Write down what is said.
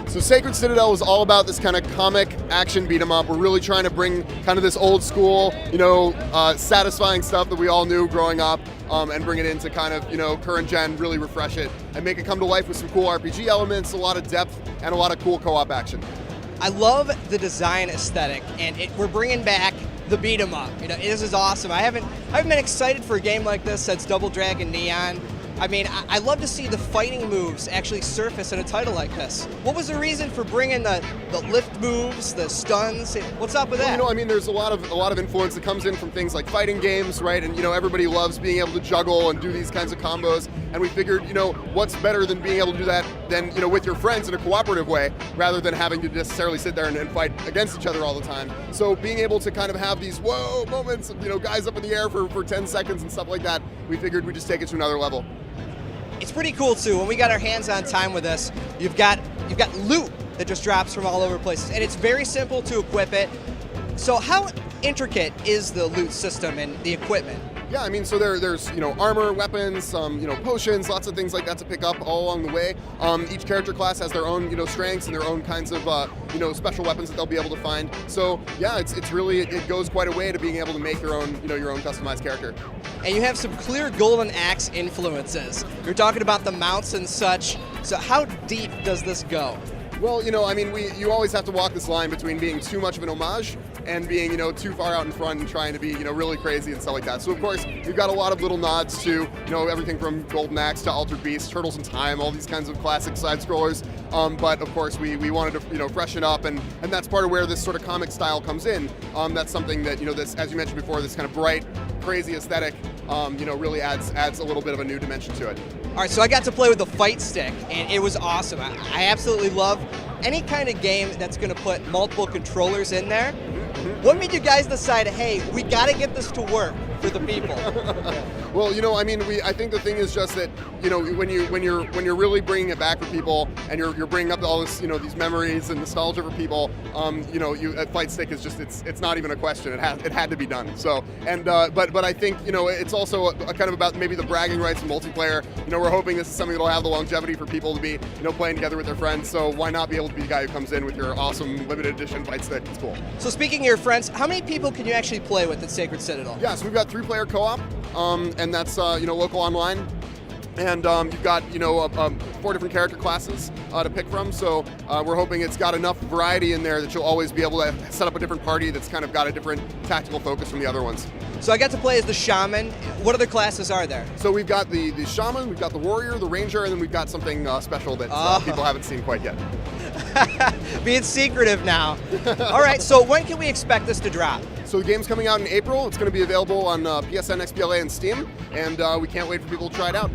So Sacred Citadel was all about this kind of comic action beat 'em up. We're really trying to bring kind of this old school, satisfying stuff that we all knew growing up, and bring it into kind of, current gen, really refresh it and make it come to life with some cool RPG elements, a lot of depth, and a lot of cool co-op action. I love the design aesthetic, and we're bringing back the beat 'em up. This is awesome. I haven't been excited for a game like this since Double Dragon Neon. I mean, I love to see the fighting moves actually surface in a title like this. What was the reason for bringing the lift moves, the stuns? What's up with that? There's a lot of influence that comes in from things like fighting games, right? And everybody loves being able to juggle and do these kinds of combos. And we figured, what's better than being able to do that than with your friends in a cooperative way, rather than having to necessarily sit there and fight against each other all the time. So being able to kind of have these whoa moments of guys up in the air for 10 seconds and stuff like that, we figured we'd just take it to another level. It's pretty cool too. When we got our hands on time with this, you've got loot that just drops from all over places, and it's very simple to equip it. So how intricate is the loot system and the equipment? Yeah, so there's armor, weapons, potions, lots of things like that to pick up all along the way. Each character class has their own strengths and their own kinds of special weapons that they'll be able to find. So yeah, it's really it goes quite a way to being able to make your own customized character. And you have some clear Golden Axe influences. You're talking about the mounts and such. So how deep does this go? Well, you always have to walk this line between being too much of an homage and being, too far out in front and trying to be, really crazy and stuff like that. So of course, we've got a lot of little nods to, everything from Golden Axe to Altered Beast, Turtles in Time, all these kinds of classic side scrollers. But of course, we wanted to, freshen up, and that's part of where this sort of comic style comes in. That's something that, this, as you mentioned before, this kind of bright, crazy aesthetic, really adds a little bit of a new dimension to it. All right, so I got to play with the fight stick, and it was awesome. I absolutely love any kind of game that's going to put multiple controllers in there. What made you guys decide, hey, we got to get this to work for the people? Well, I think the thing is just that, when you're really bringing it back for people, and you're bringing up all this, these memories and nostalgia for people, a fight stick is just it's not even a question. It had to be done. So but I think it's also a kind of about maybe the bragging rights and multiplayer. We're hoping this is something that'll have the longevity for people to be playing together with their friends. So why not be able to be the guy who comes in with your awesome limited edition fight stick? It's cool. So speaking of your friends, how many people can you actually play with at Sacred Citadel? Yeah, so we've got 3-player co-op, and that's local online. And you've got 4 different character classes to pick from, so we're hoping it's got enough variety in there that you'll always be able to set up a different party that's kind of got a different tactical focus from the other ones. So I got to play as the shaman. What other classes are there? So we've got the shaman, we've got the warrior, the ranger, and then we've got something special that people haven't seen quite yet. Being secretive now. All right, so when can we expect this to drop? So the game's coming out in April. It's going to be available on PSN, XBLA, and Steam, and we can't wait for people to try it out.